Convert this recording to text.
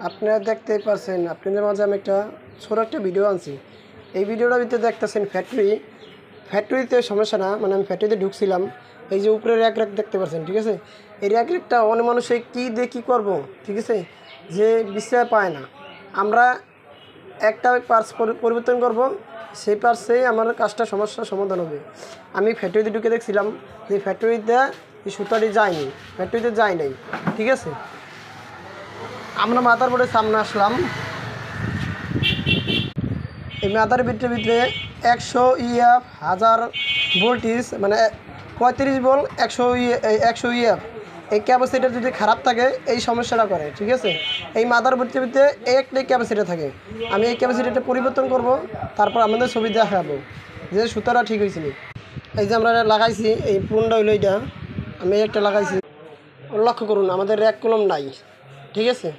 আপনারা দেখতেই পারছেন, আপনাদের মাঝে আমি ছোট একটা ভিডিও আনছি। এই ভিডিওটার ভিতরে দেখতেছেন ফ্যাক্টরিতে সমস্যা না, মানে আমি ফ্যাক্টরিতে ঢুকছিলাম। এই যে উপরে র্যাক দেখতে পাচ্ছেন, ঠিক আছে। এই র্যাকটা অনেক মানুষে কী দিয়ে কী করবো, ঠিক আছে, যে বিশ্রায় পায় না। আমরা একটা পার্টস পরিবর্তন করব, সেই পার্টসেই আমার সমস্যার সমাধান হবে। আমি ফ্যাক্টরিতে ঢুকে দেখছিলাম যে ফ্যাক্টরিতে এই সুতাটি যায়নি, ফ্যাক্টরিতে যায় নাই, ঠিক আছে। আমরা মাদার বোর্ডের সামনে আসলাম। এই মাদার ভিতরে 100 ইএফ 1000 ভোল্টেজ, মানে 35 ভোল্ট 100 ইএফ। এই ক্যাপাসিটার যদি খারাপ থাকে এই সমস্যাটা করে, ঠিক আছে। এই মাদার বোর্ডের ভিতরে একটাই ক্যাপাসিটার থাকে। আমি এই ক্যাপাসিটারটা পরিবর্তন করব, তারপর আমাদের ছবি দেখাবো যে সুতাটা ঠিক হয়েছিল। এই যে আমরা লাগাইছি, এই পুনটা হইলো এইটা, আমি একটা লাগাইছি। লক্ষ্য করুন আমাদের র্যাক কলম নাই, ঠিক আছে।